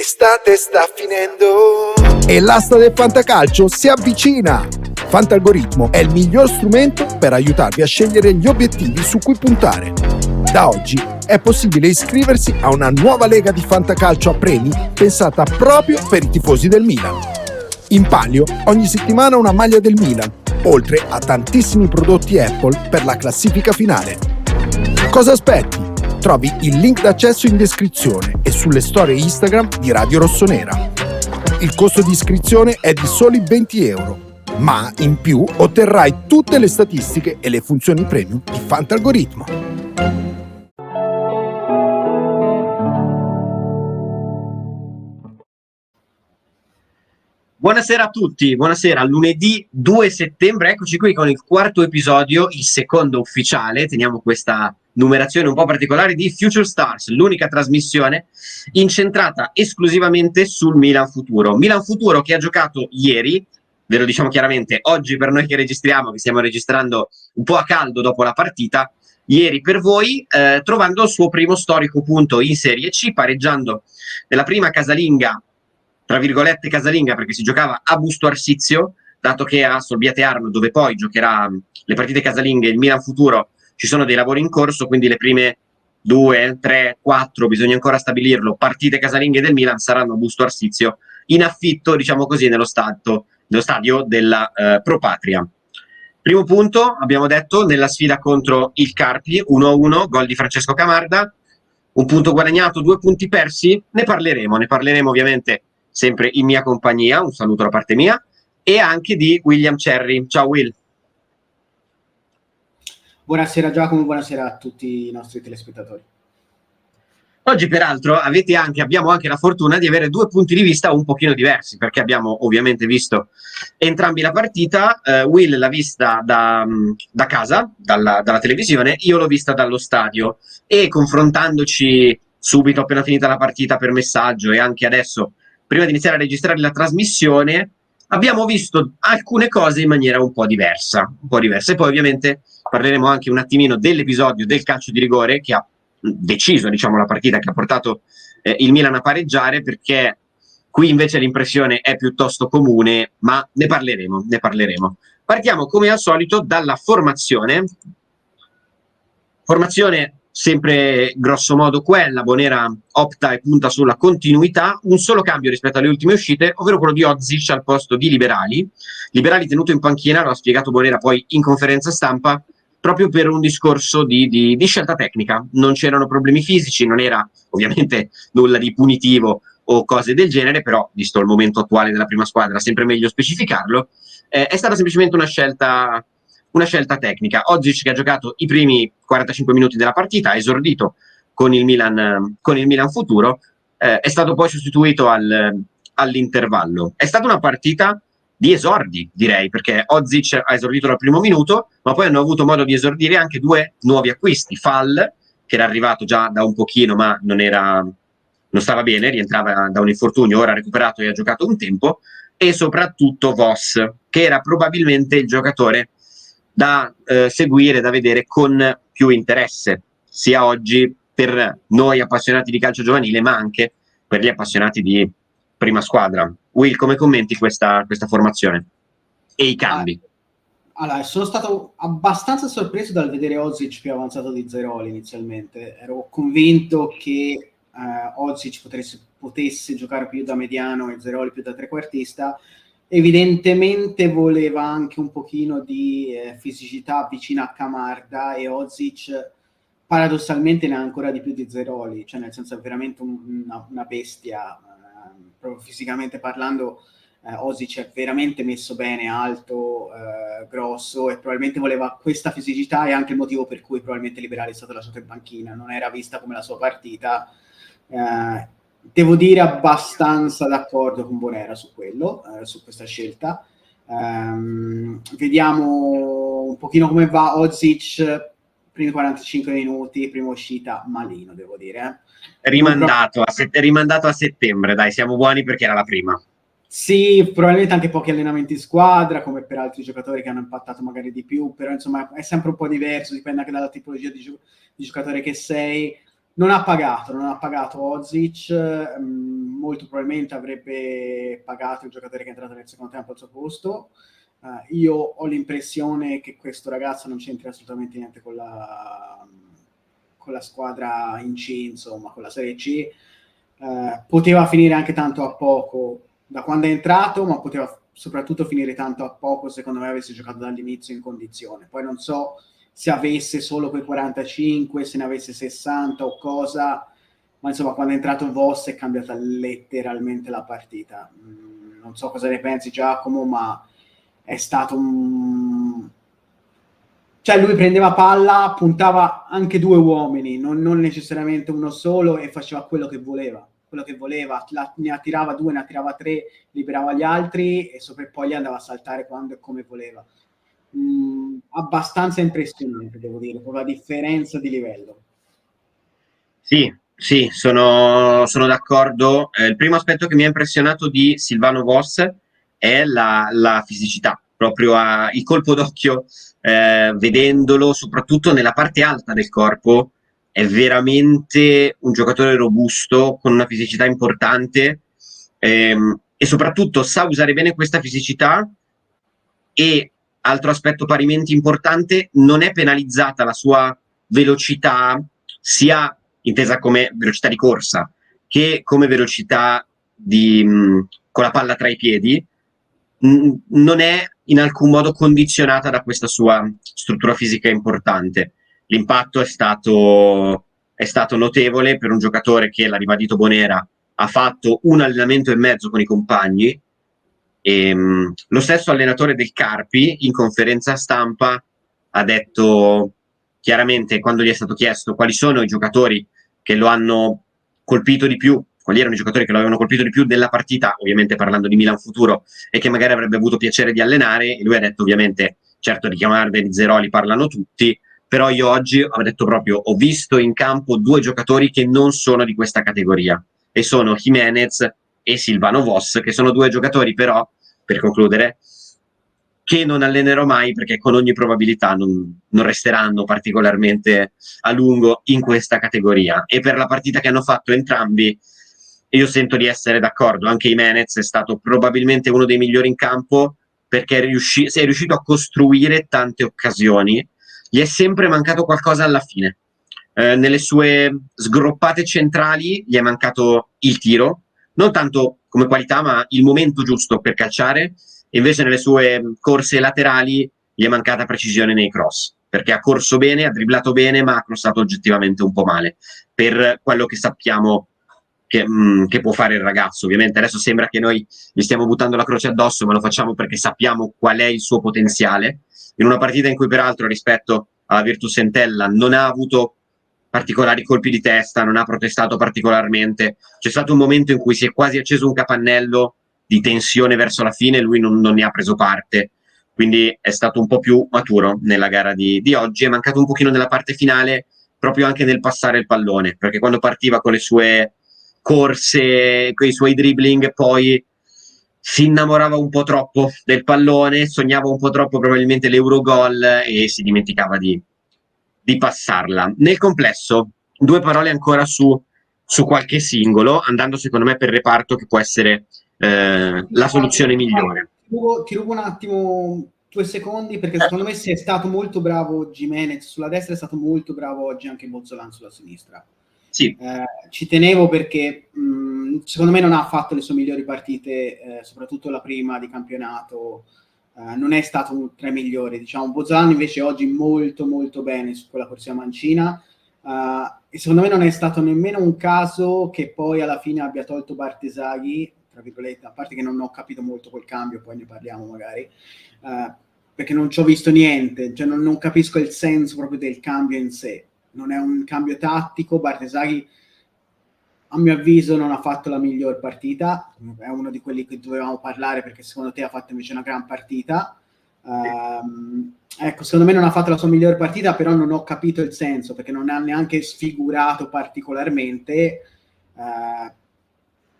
L'estate sta finendo e l'asta del fantacalcio si avvicina. Fantalgoritmo è il miglior strumento per aiutarvi a scegliere gli obiettivi su cui puntare. Da oggi è possibile iscriversi a una nuova lega di fantacalcio a premi pensata proprio per i tifosi del Milan. In palio ogni settimana una maglia del Milan, oltre a tantissimi prodotti Apple per la classifica finale. Cosa aspetti? Trovi il link d'accesso in descrizione e sulle storie Instagram di Radio Rossonera. Il costo di iscrizione è di soli 20 euro, ma in più otterrai tutte le statistiche e le funzioni premium di Fantalgoritmo. Buonasera a tutti, buonasera. Lunedì 2 settembre, eccoci qui con il quarto episodio, il secondo ufficiale. Teniamo questa numerazione un po' particolare di Future Stars, l'unica trasmissione incentrata esclusivamente sul Milan Futuro. Milan Futuro che ha giocato ieri, ve lo diciamo chiaramente, oggi per noi che registriamo, che stiamo registrando un po' a caldo dopo la partita, ieri per voi, trovando il suo primo storico punto in Serie C, pareggiando nella prima casalinga, tra virgolette casalinga, perché si giocava a Busto Arsizio, dato che a Solbiate Arno, dove poi giocherà le partite casalinghe il Milan Futuro, ci sono dei lavori in corso, quindi le prime 2, 3, 4, bisogna ancora stabilirlo, partite casalinghe del Milan saranno a Busto Arsizio, in affitto, diciamo così, nello stadio della Pro Patria. Primo punto, abbiamo detto, nella sfida contro il Carpi, 1-1, gol di Francesco Camarda, un punto guadagnato, 2 punti persi, ne parleremo ovviamente sempre in mia compagnia, un saluto da parte mia, e anche di William Cherry. Ciao Will. Buonasera Giacomo, buonasera a tutti i nostri telespettatori. Oggi peraltro abbiamo anche la fortuna di avere due punti di vista un pochino diversi, perché abbiamo ovviamente visto entrambi la partita. Will l'ha vista da casa, dalla televisione, io l'ho vista dallo stadio, e confrontandoci subito appena finita la partita per messaggio e anche adesso prima di iniziare a registrare la trasmissione, abbiamo visto alcune cose in maniera un po' diversa. E poi ovviamente parleremo anche un attimino dell'episodio del calcio di rigore che ha deciso, diciamo, la partita, che ha portato il Milan a pareggiare, perché qui invece l'impressione è piuttosto comune, ma ne parleremo. Partiamo come al solito dalla formazione sempre grosso modo quella. Bonera opta e punta sulla continuità, un solo cambio rispetto alle ultime uscite, ovvero quello di Ozic al posto di Liberali tenuto in panchina, lo ha spiegato Bonera poi in conferenza stampa, proprio per un discorso di scelta tecnica. Non c'erano problemi fisici, non era ovviamente nulla di punitivo o cose del genere, però visto il momento attuale della prima squadra sempre meglio specificarlo. È stata semplicemente una scelta tecnica. Ozic, che ha giocato i primi 45 minuti della partita, ha esordito con il Milan Futuro, è stato poi sostituito all'intervallo. È stata una partita di esordi, direi, perché Ozic ha esordito dal primo minuto, ma poi hanno avuto modo di esordire anche due nuovi acquisti. Fall, che era arrivato già da un pochino ma non stava bene, rientrava da un infortunio, ora ha recuperato e ha giocato un tempo, e soprattutto Voss, che era probabilmente il giocatore da seguire, da vedere con più interesse, sia oggi per noi appassionati di calcio giovanile, ma anche per gli appassionati di prima squadra. Will, come commenti questa formazione e i cambi? Allora, sono stato abbastanza sorpreso dal vedere Ozic più avanzato di Zeroli inizialmente. Ero convinto che Ozic potesse giocare più da mediano e Zeroli più da trequartista. Evidentemente voleva anche un pochino di fisicità vicina a Camarda, e Ozic paradossalmente ne ha ancora di più di Zeroli, cioè nel senso è veramente una bestia, proprio fisicamente parlando. Ozic è veramente messo bene, alto, grosso, e probabilmente voleva questa fisicità, e anche il motivo per cui probabilmente Liberali è stato lasciato in panchina, non era vista come la sua partita. Devo dire abbastanza d'accordo con Bonera su quello, su questa scelta. Vediamo un pochino come va Ozic. Primi 45 minuti, prima uscita, malino, devo dire. Rimandato a settembre, dai, siamo buoni, perché era la prima. Sì, probabilmente anche pochi allenamenti in squadra, come per altri giocatori che hanno impattato magari di più, però insomma è sempre un po' diverso, dipende anche dalla tipologia di giocatore che sei. Non ha pagato Ozic, molto probabilmente avrebbe pagato il giocatore che è entrato nel secondo tempo al suo posto. Io ho l'impressione che questo ragazzo non c'entri assolutamente niente con la squadra in C, insomma, con la Serie C. Poteva finire anche tanto a poco da quando è entrato, ma poteva soprattutto finire tanto a poco, secondo me, avesse giocato dall'inizio in condizione. Poi non so se avesse solo quei 45, se ne avesse 60 o cosa, ma insomma quando è entrato Voss è cambiata letteralmente la partita. Non so cosa ne pensi, Giacomo, ma è stato cioè lui prendeva palla, puntava anche due uomini, non necessariamente uno solo, e faceva quello che voleva, ne attirava due, ne attirava tre, liberava gli altri e poi andava a saltare quando e come voleva. Abbastanza impressionante, devo dire, con la differenza di livello. Sì, sono d'accordo. Il primo aspetto che mi ha impressionato di Silvano Voss è la fisicità, proprio il colpo d'occhio, vedendolo soprattutto nella parte alta del corpo, è veramente un giocatore robusto, con una fisicità importante, e soprattutto sa usare bene questa fisicità. E altro aspetto parimenti importante, non è penalizzata la sua velocità, sia intesa come velocità di corsa che come velocità con la palla tra i piedi, non è in alcun modo condizionata da questa sua struttura fisica importante. L'impatto è stato notevole per un giocatore che, l'ha ribadito Bonera, ha fatto un allenamento e mezzo con i compagni. Lo stesso allenatore del Carpi in conferenza stampa ha detto chiaramente, quando gli è stato chiesto quali sono i giocatori che lo hanno colpito di più, quali erano i giocatori che lo avevano colpito di più della partita, ovviamente parlando di Milan Futuro, e che magari avrebbe avuto piacere di allenare, e lui ha detto ovviamente, certo di Chiamarde e di Zeroli parlano tutti, però io oggi ho detto proprio, ho visto in campo due giocatori che non sono di questa categoria, e sono Jimenez e Silvano Voss, che sono due giocatori però, per concludere, che non allenerò mai perché con ogni probabilità non resteranno particolarmente a lungo in questa categoria. E per la partita che hanno fatto entrambi, io sento di essere d'accordo. Anche Jimenez è stato probabilmente uno dei migliori in campo, perché è riuscito a costruire tante occasioni. Gli è sempre mancato qualcosa alla fine. Nelle sue sgroppate centrali gli è mancato il tiro, non tanto come qualità, ma il momento giusto per calciare. Invece nelle sue corse laterali gli è mancata precisione nei cross, perché ha corso bene, ha dribblato bene, ma ha crossato oggettivamente un po' male, per quello che sappiamo che può fare il ragazzo. Ovviamente adesso sembra che noi gli stiamo buttando la croce addosso, ma lo facciamo perché sappiamo qual è il suo potenziale. In una partita in cui peraltro, rispetto alla Virtus Entella, non ha avuto particolari colpi di testa, non ha protestato particolarmente, c'è stato un momento in cui si è quasi acceso un capannello di tensione verso la fine, lui non ne ha preso parte, quindi è stato un po' più maturo nella gara di oggi. È mancato un pochino nella parte finale, proprio anche nel passare il pallone, perché quando partiva con le sue corse, con i suoi dribbling, poi si innamorava un po' troppo del pallone, sognava un po' troppo probabilmente l'Eurogol e si dimenticava di passarla. Nel complesso, due parole ancora su qualche singolo, andando secondo me per reparto, che può essere la soluzione migliore. Ti rubo un attimo 2 secondi, perché secondo me si è stato molto bravo Jimenez sulla destra, è stato molto bravo oggi anche Bozzolan sulla sinistra. Sì. Ci tenevo perché secondo me non ha fatto le sue migliori partite, soprattutto la prima di campionato, non è stato tra i migliori, diciamo. Bozzolan invece oggi molto molto bene su quella corsia mancina, e secondo me non è stato nemmeno un caso che poi alla fine abbia tolto Bartesaghi, tra virgolette, a parte che non ho capito molto quel cambio, poi ne parliamo magari, perché non ci ho visto niente, cioè non capisco il senso proprio del cambio in sé. Non è un cambio tattico. Bartesaghi, a mio avviso, non ha fatto la miglior partita, è uno di quelli che dovevamo parlare, perché secondo te ha fatto invece una gran partita. Ecco, secondo me non ha fatto la sua miglior partita, però non ho capito il senso, perché non ha neanche sfigurato particolarmente.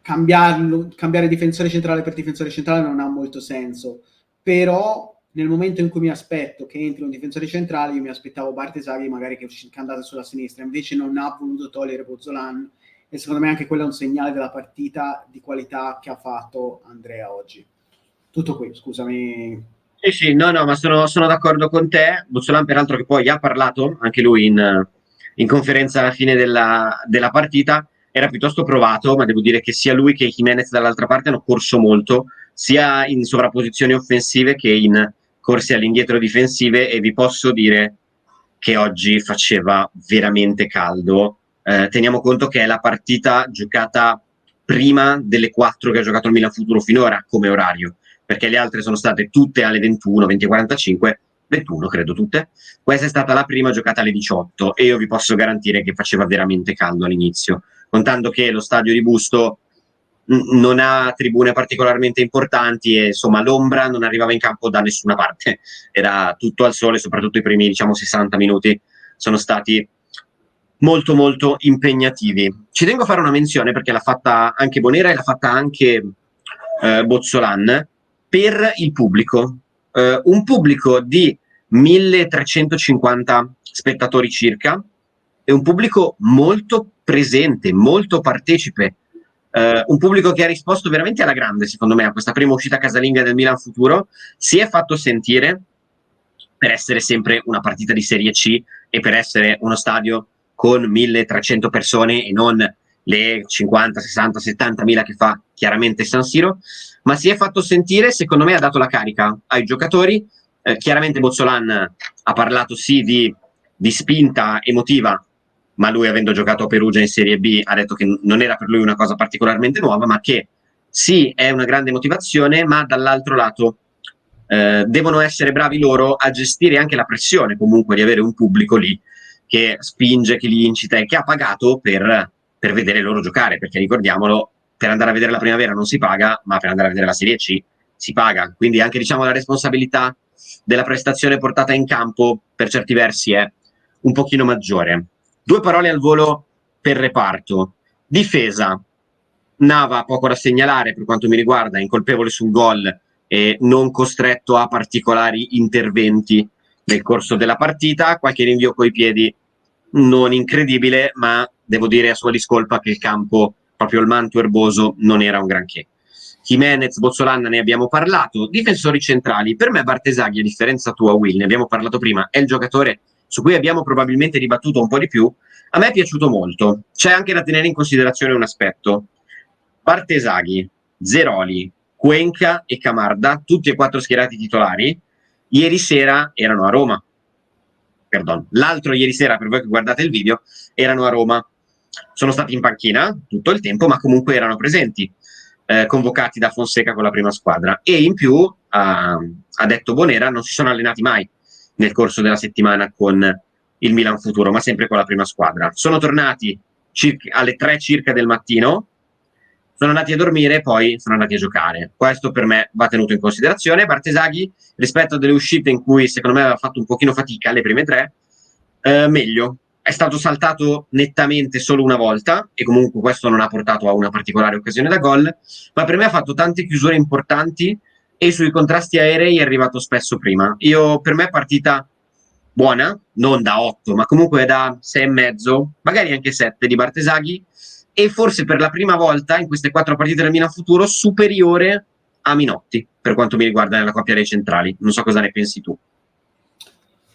Cambiare difensore centrale per difensore centrale non ha molto senso, però nel momento in cui mi aspetto che entri un difensore centrale, io mi aspettavo Bartesaghi magari che andasse sulla sinistra, invece non ha voluto togliere Bozzolan e secondo me anche quello è un segnale della partita di qualità che ha fatto Andrea oggi. Tutto qui, scusami. Sì, no, ma sono d'accordo con te. Buzzolan, peraltro, che poi ha parlato anche lui in conferenza alla fine della partita, era piuttosto provato, ma devo dire che sia lui che Jimenez dall'altra parte hanno corso molto, sia in sovrapposizioni offensive che in corse all'indietro difensive, e vi posso dire che oggi faceva veramente caldo. Teniamo conto che è la partita giocata prima delle 4 che ha giocato il Milan Futuro finora come orario, perché le altre sono state tutte alle 21, 20:45, 21 credo tutte. Questa è stata la prima giocata alle 18 e io vi posso garantire che faceva veramente caldo all'inizio, contando che lo stadio di Busto non ha tribune particolarmente importanti e insomma l'ombra non arrivava in campo da nessuna parte, era tutto al sole, soprattutto i primi 60 minuti sono stati molto molto impegnativi. Ci tengo a fare una menzione perché l'ha fatta anche Bonera e l'ha fatta anche Bozzolan per il pubblico, un pubblico di 1350 spettatori circa, e un pubblico molto presente, molto partecipe, un pubblico che ha risposto veramente alla grande, secondo me, a questa prima uscita casalinga del Milan Futuro. Si è fatto sentire per essere sempre una partita di Serie C e per essere uno stadio con 1300 persone e non le 50, 60, 70 mila che fa chiaramente San Siro, ma si è fatto sentire, secondo me ha dato la carica ai giocatori. Chiaramente Bozzolan ha parlato sì di spinta emotiva, ma lui, avendo giocato a Perugia in Serie B, ha detto che non era per lui una cosa particolarmente nuova, ma che sì, è una grande motivazione, ma dall'altro lato devono essere bravi loro a gestire anche la pressione comunque di avere un pubblico lì che spinge, che li incita e che ha pagato per vedere loro giocare, perché ricordiamolo, per andare a vedere la Primavera non si paga, ma per andare a vedere la Serie C si paga, quindi anche la responsabilità della prestazione portata in campo per certi versi è un pochino maggiore. 2 parole al volo per reparto. Difesa: Nava poco da segnalare per quanto mi riguarda, incolpevole sul gol e non costretto a particolari interventi nel corso della partita. Qualche rinvio coi piedi non incredibile, ma devo dire a sua discolpa che il campo, proprio il manto erboso, non era un granché. Jimenez, Bozzolan, ne abbiamo parlato. Difensori centrali: per me Bartesaghi, a differenza tua Will, ne abbiamo parlato prima, è il giocatore su cui abbiamo probabilmente dibattuto un po' di più. A me è piaciuto molto. C'è anche da tenere in considerazione un aspetto: Bartesaghi, Zeroli, Cuenca e Camarda, tutti e 4 schierati titolari, ieri sera erano a Roma. Perdon, l'altro ieri sera, per voi che guardate il video, erano a Roma. Sono stati in panchina tutto il tempo, ma comunque erano presenti, convocati da Fonseca con la prima squadra. E in più, ha detto Bonera, non si sono allenati mai nel corso della settimana con il Milan Futuro, ma sempre con la prima squadra. Sono tornati alle 3 circa del mattino, sono andati a dormire e poi sono andati a giocare. Questo per me va tenuto in considerazione. Bartesaghi, rispetto a delle uscite in cui secondo me aveva fatto un pochino fatica, le prime 3, meglio. È stato saltato nettamente solo una volta e comunque questo non ha portato a una particolare occasione da gol, ma per me ha fatto tante chiusure importanti e sui contrasti aerei è arrivato spesso prima. Per me è partita buona, non da 8, ma comunque da 6,5, magari anche 7 di Bartesaghi, e forse per la prima volta in queste 4 partite del Milan Futuro superiore a Minotti per quanto mi riguarda nella coppia dei centrali. Non so cosa ne pensi tu.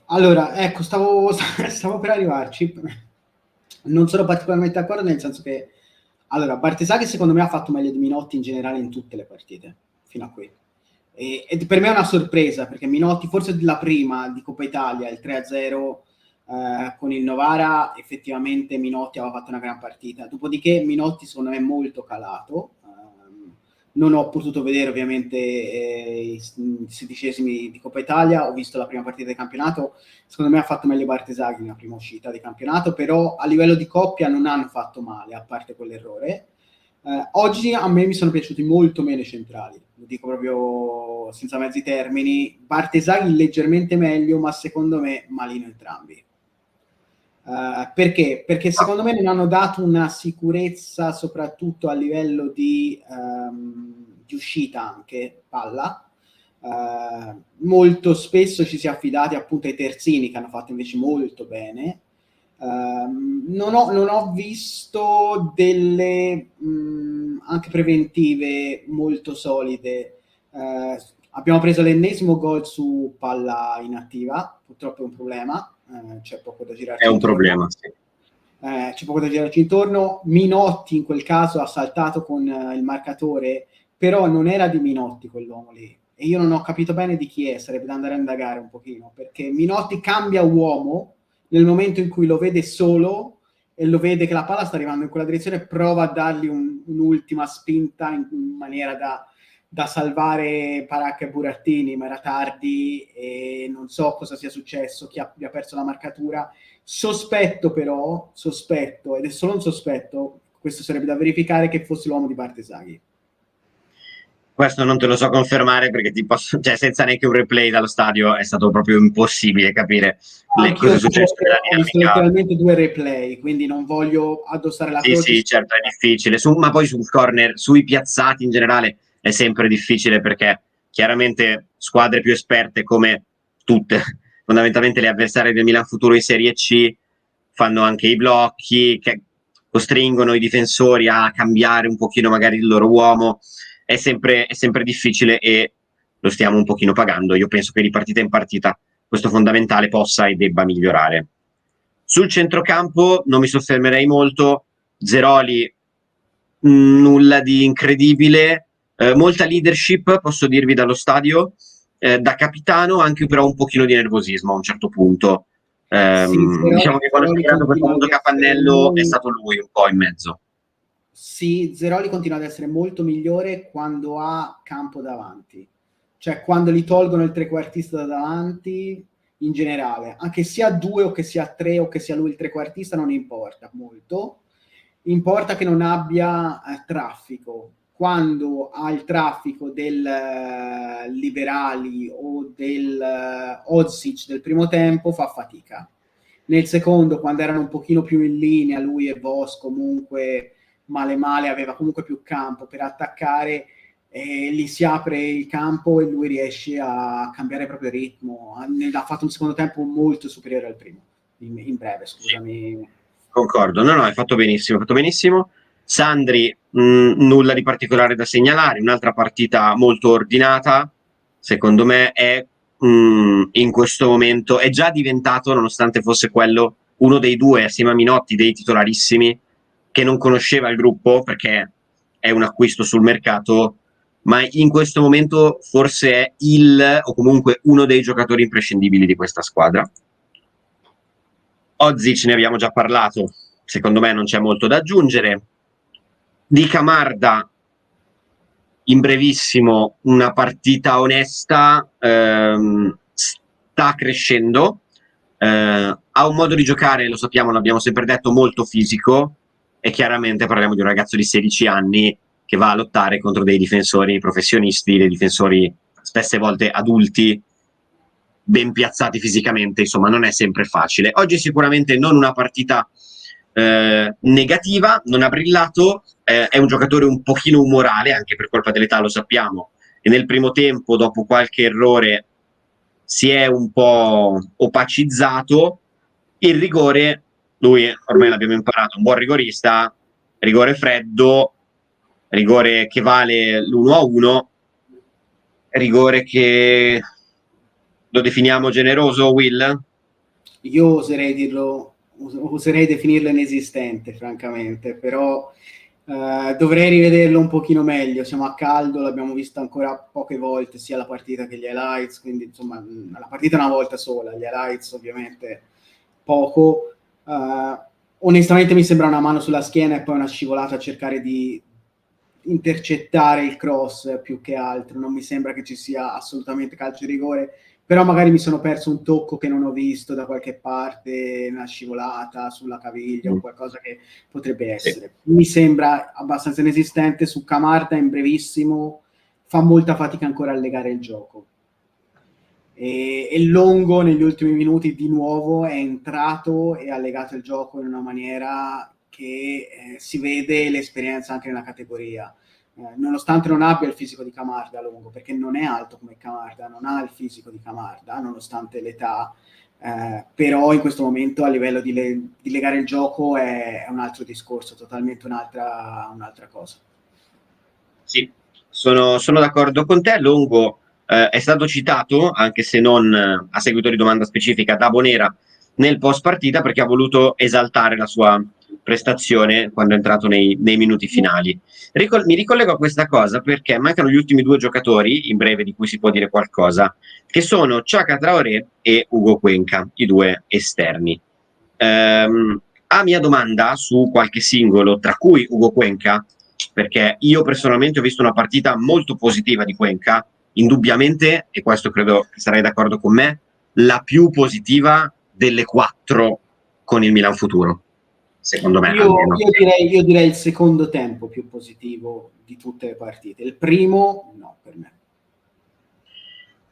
Allora, ecco, stavo per arrivarci. Non sono particolarmente d'accordo, nel senso che allora Bartesaghi secondo me ha fatto meglio di Minotti in generale in tutte le partite fino a qui, e per me è una sorpresa perché Minotti, forse la prima di Coppa Italia, il 3-0 con il Novara, effettivamente Minotti aveva fatto una gran partita. Dopodiché Minotti secondo me è molto calato. Non ho potuto vedere ovviamente i 16esimi di Coppa Italia, ho visto la prima partita del campionato. Secondo me ha fatto meglio Bartesaghi nella prima uscita di campionato, però a livello di coppia non hanno fatto male, a parte quell'errore. Oggi a me mi sono piaciuti molto meno i centrali, lo dico proprio senza mezzi termini. Bartesaghi leggermente meglio, ma secondo me malino entrambi. Perché? Perché secondo me non hanno dato una sicurezza, soprattutto a livello di uscita anche palla. Molto spesso ci si è affidati appunto ai terzini, che hanno fatto invece molto bene. Non ho visto delle anche preventive molto solide. Abbiamo preso l'ennesimo gol su palla inattiva, purtroppo è un problema, c'è poco da girarci È un intorno. problema, sì. C'è poco da girarci intorno. Minotti in quel caso ha saltato con il marcatore, però non era di Minotti quell'uomo lì, e io non ho capito bene di chi è, sarebbe da andare a indagare un pochino, perché Minotti cambia uomo nel momento in cui lo vede solo e lo vede che la palla sta arrivando in quella direzione, prova a dargli un'ultima spinta in maniera da salvare Paracca e Burattini, ma era tardi e non so cosa sia successo, chi abbia perso la marcatura. Sospetto, ed è solo un sospetto, questo sarebbe da verificare, che fosse l'uomo di Bartesaghi. Questo non te lo so confermare perché cioè, senza neanche un replay dallo stadio è stato proprio impossibile capire cosa è successo nella Ho visto dinamica. letteralmente 2 replay, quindi non voglio addossare la Sì, croce. sì, certo, è difficile. Ma poi sul corner, sui piazzati in generale, è sempre difficile perché chiaramente squadre più esperte come tutte, fondamentalmente le avversarie del Milan Futuro in Serie C, fanno anche i blocchi, che costringono i difensori a cambiare un pochino magari il loro uomo. È sempre difficile e lo stiamo un pochino pagando. Io penso che di partita in partita questo fondamentale possa e debba migliorare. Sul centrocampo non mi soffermerei molto. Zeroli, nulla di incredibile, molta leadership, posso dirvi dallo stadio, da capitano anche però un pochino di nervosismo a un certo punto. Sì, Diciamo che quando si è Zeroli creato questo continua mondo ad essere capannello è stato lui un po' in mezzo. Sì, Zeroli continua ad essere molto migliore quando ha campo davanti, cioè quando gli tolgono il trequartista da davanti, in generale, anche sia 2 o che sia 3 o che sia lui il trequartista, non importa molto, importa che non abbia traffico. Quando ha il traffico del Liberali o del Ozic del primo tempo fa fatica. Nel secondo, quando erano un pochino più in linea, lui e Vos comunque male aveva comunque più campo per attaccare, e lì si apre il campo e lui riesce a cambiare proprio ritmo. Ha fatto un secondo tempo molto superiore al primo, in breve, scusami. Concordo, no, hai fatto benissimo, hai fatto benissimo. Sandri, nulla di particolare da segnalare, un'altra partita molto ordinata, secondo me è in questo momento, è già diventato, nonostante fosse quello, uno dei due, assieme a Minotti, dei titolarissimi, che non conosceva il gruppo, perché è un acquisto sul mercato, ma in questo momento forse è o comunque uno dei giocatori imprescindibili di questa squadra. Ozic ne abbiamo già parlato, secondo me non c'è molto da aggiungere. Di Camarda, in brevissimo, una partita onesta, sta crescendo, ha un modo di giocare, lo sappiamo, l'abbiamo sempre detto, molto fisico, e chiaramente parliamo di un ragazzo di 16 anni che va a lottare contro dei difensori professionisti, dei difensori spesse volte adulti, ben piazzati fisicamente, insomma non è sempre facile. Oggi sicuramente non una partita negativa, non ha brillato, è un giocatore un pochino umorale, anche per colpa dell'età, lo sappiamo, e nel primo tempo, dopo qualche errore, si è un po' opacizzato. Il rigore, lui ormai l'abbiamo imparato, un buon rigorista, rigore freddo, rigore che vale l'1-1, rigore che lo definiamo generoso, Will? Io oserei definirlo inesistente, francamente, però dovrei rivederlo un pochino meglio. Siamo a caldo, l'abbiamo visto ancora poche volte, sia la partita che gli highlights, quindi insomma la partita una volta sola, gli highlights ovviamente poco. Onestamente mi sembra una mano sulla schiena e poi una scivolata a cercare di intercettare il cross più che altro. Non mi sembra che ci sia assolutamente calcio di rigore, però magari mi sono perso un tocco che non ho visto da qualche parte, una scivolata sulla caviglia o qualcosa che potrebbe essere. Mi sembra abbastanza inesistente. Su Camarda in brevissimo fa molta fatica ancora a legare il gioco, e Longo negli ultimi minuti di nuovo è entrato e ha legato il gioco in una maniera che si vede l'esperienza anche nella categoria. Nonostante non abbia il fisico di Camarda Longo, perché non è alto come Camarda, non ha il fisico di Camarda nonostante l'età, però in questo momento a livello di legare il gioco è un altro discorso, totalmente un'altra cosa. Sì, sono d'accordo con te. Longo è stato citato, anche se non a seguito di domanda specifica, da Bonera nel post partita perché ha voluto esaltare la sua prestazione quando è entrato nei minuti finali. Mi ricollego a questa cosa perché mancano gli ultimi due giocatori, in breve, di cui si può dire qualcosa, che sono Chaka Traoré e Ugo Cuenca, i due esterni. A mia domanda su qualche singolo, tra cui Ugo Cuenca, perché io personalmente ho visto una partita molto positiva di Cuenca, indubbiamente, e questo credo che sarai d'accordo con me, la più positiva delle 4 con il Milan Futuro, secondo me almeno. Io direi il secondo tempo più positivo di tutte le partite. Il primo, no, per me.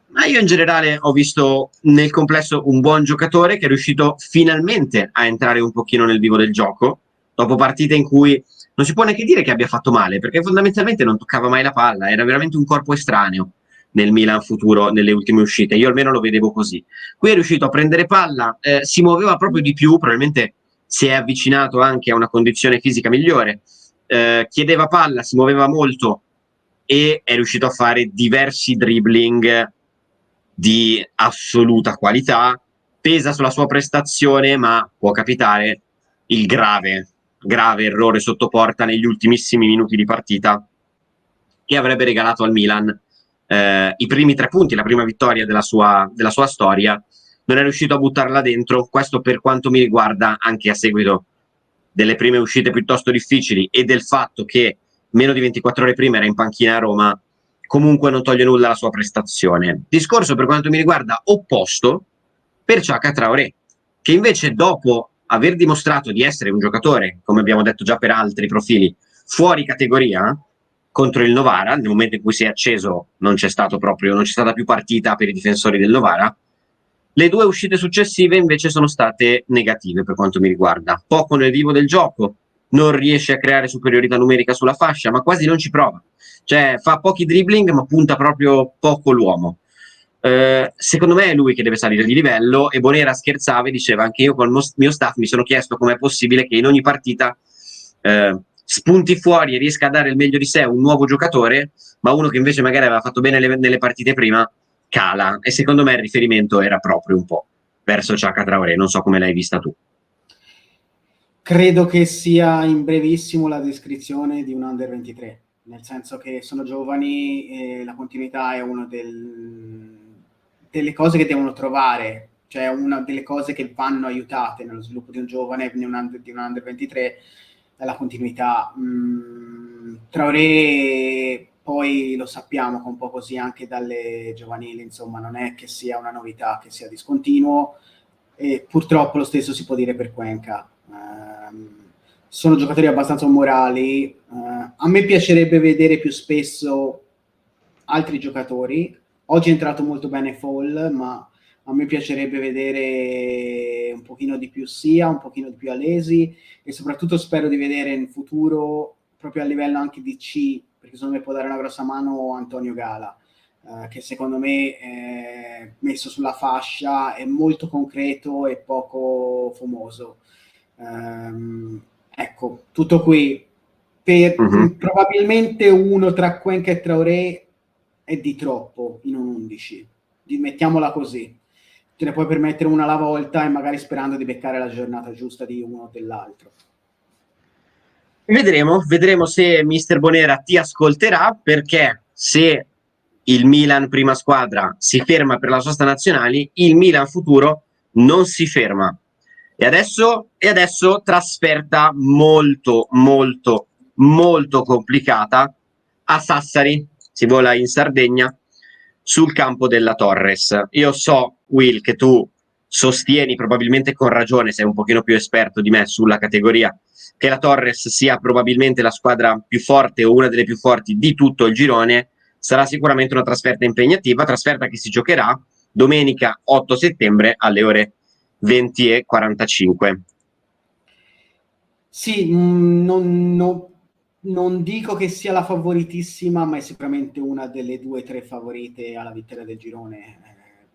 Ma io in generale ho visto nel complesso un buon giocatore che è riuscito finalmente a entrare un pochino nel vivo del gioco, dopo partite in cui non si può neanche dire che abbia fatto male, perché fondamentalmente non toccava mai la palla, era veramente un corpo estraneo nel Milan Futuro nelle ultime uscite, io almeno lo vedevo così. Qui è riuscito a prendere palla, si muoveva proprio di più, probabilmente si è avvicinato anche a una condizione fisica migliore, chiedeva palla, si muoveva molto e è riuscito a fare diversi dribbling di assoluta qualità, pesa sulla sua prestazione, ma può capitare il grave errore sotto porta negli ultimissimi minuti di partita che avrebbe regalato al Milan i primi 3 punti, la prima vittoria della sua storia. Non è riuscito a buttarla dentro, questo per quanto mi riguarda anche a seguito delle prime uscite piuttosto difficili e del fatto che meno di 24 ore prima era in panchina a Roma, comunque non toglie nulla alla sua prestazione. Discorso per quanto mi riguarda opposto per Chaka Traoré, che invece dopo aver dimostrato di essere un giocatore, come abbiamo detto già per altri profili, fuori categoria contro il Novara, nel momento in cui si è acceso non c'è stata più partita per i difensori del Novara. Le 2 uscite successive invece sono state negative per quanto mi riguarda. Poco nel vivo del gioco, non riesce a creare superiorità numerica sulla fascia, ma quasi non ci prova. Cioè fa pochi dribbling ma punta proprio poco l'uomo. Secondo me è lui che deve salire di livello e Bonera scherzava e diceva anche io col mio staff mi sono chiesto com'è possibile che in ogni partita spunti fuori e riesca a dare il meglio di sé un nuovo giocatore, ma uno che invece magari aveva fatto bene nelle partite prima cala, e secondo me il riferimento era proprio un po' verso Chaka Traoré, non so come l'hai vista tu. Credo che sia in brevissimo la descrizione di un Under 23, nel senso che sono giovani e la continuità è una delle cose che devono trovare, cioè una delle cose che vanno aiutate nello sviluppo di un giovane, di un Under 23, è la continuità. Traoré poi lo sappiamo che un po' così anche dalle giovanili, insomma, non è che sia una novità, che sia discontinuo, e purtroppo lo stesso si può dire per Cuenca. Sono giocatori abbastanza umorali. A me piacerebbe vedere più spesso altri giocatori. Oggi è entrato molto bene Fall, ma a me piacerebbe vedere un pochino di più Sia, un pochino di più Alesi, e soprattutto spero di vedere in futuro, proprio a livello anche di C, perché secondo me può dare una grossa mano Antonio Gala, che secondo me messo sulla fascia è molto concreto e poco fumoso. Ecco, tutto qui. Probabilmente uno tra Cuenca e Traoré è di troppo in un 11, mettiamola così. Te ne puoi permettere una alla volta e magari sperando di beccare la giornata giusta di uno o dell'altro. Vedremo se Mister Bonera ti ascolterà, perché se il Milan prima squadra si ferma per la sosta nazionali, il Milan futuro non si ferma. E adesso trasferta molto complicata a Sassari, si vola in Sardegna, sul campo della Torres. Io so, Will, che tu sostieni, probabilmente con ragione, sei un pochino più esperto di me sulla categoria, che la Torres sia probabilmente la squadra più forte o una delle più forti di tutto il girone. Sarà sicuramente una trasferta impegnativa, trasferta che si giocherà domenica 8 settembre alle ore 20:45. Sì, non dico che sia la favoritissima, ma è sicuramente una delle 2 o 3 favorite alla vittoria del girone,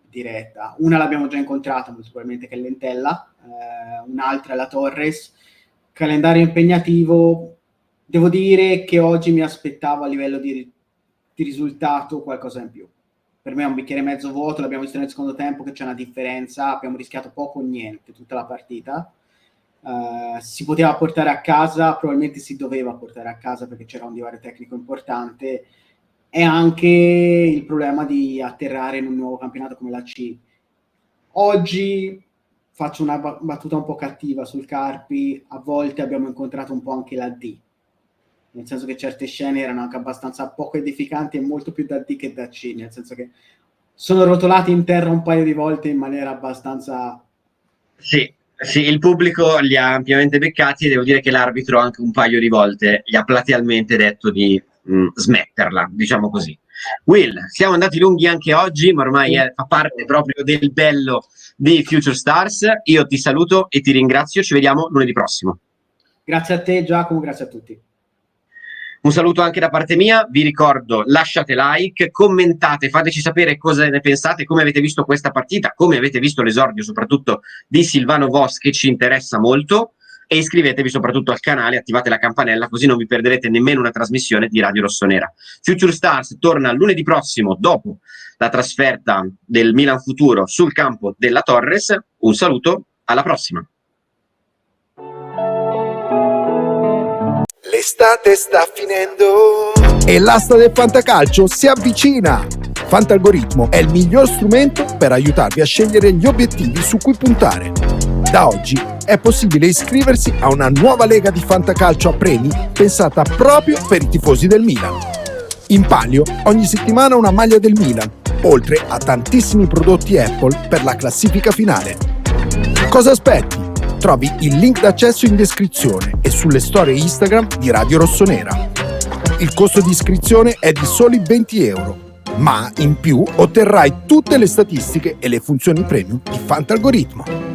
diretta. Una l'abbiamo già incontrata, molto probabilmente, che è l'Entella, un'altra è la Torres. Calendario impegnativo. Devo dire che oggi mi aspettavo a livello di risultato qualcosa in più. Per me è un bicchiere mezzo vuoto, l'abbiamo visto nel secondo tempo che c'è una differenza, abbiamo rischiato poco o niente tutta la partita. Si poteva portare a casa, probabilmente si doveva portare a casa perché c'era un divario tecnico importante, e anche il problema di atterrare in un nuovo campionato come la C. Oggi faccio una battuta un po' cattiva sul Carpi, a volte abbiamo incontrato un po' anche la D, nel senso che certe scene erano anche abbastanza poco edificanti e molto più da D che da C, nel senso che sono rotolati in terra un paio di volte in maniera abbastanza... Sì, il pubblico li ha ampiamente beccati e devo dire che l'arbitro anche un paio di volte gli ha platealmente detto di smetterla, diciamo così. Will, siamo andati lunghi anche oggi, ma ormai fa parte proprio del bello di Future Stars. Io ti saluto e ti ringrazio, ci vediamo lunedì prossimo. Grazie a te Giacomo, grazie a tutti. Un saluto anche da parte mia, vi ricordo, lasciate like, commentate, fateci sapere cosa ne pensate, come avete visto questa partita, come avete visto l'esordio soprattutto di Silvano Vos, che ci interessa molto, e iscrivetevi soprattutto al canale, attivate la campanella così non vi perderete nemmeno una trasmissione di Radio Rossonera. Future Stars torna lunedì prossimo dopo la trasferta del Milan Futuro sul campo della Torres. Un saluto, alla prossima! L'estate sta finendo E l'asta del fantacalcio si avvicina! Fantalgoritmo è il miglior strumento per aiutarvi a scegliere gli obiettivi su cui puntare. Da oggi è possibile iscriversi a una nuova lega di fantacalcio a premi pensata proprio per i tifosi del Milan. In palio ogni settimana una maglia del Milan, oltre a tantissimi prodotti Apple per la classifica finale. Cosa aspetti? Trovi il link d'accesso in descrizione e sulle storie Instagram di Radio Rossonera. Il costo di iscrizione è di soli €20, ma in più otterrai tutte le statistiche e le funzioni premium di Fantalgoritmo.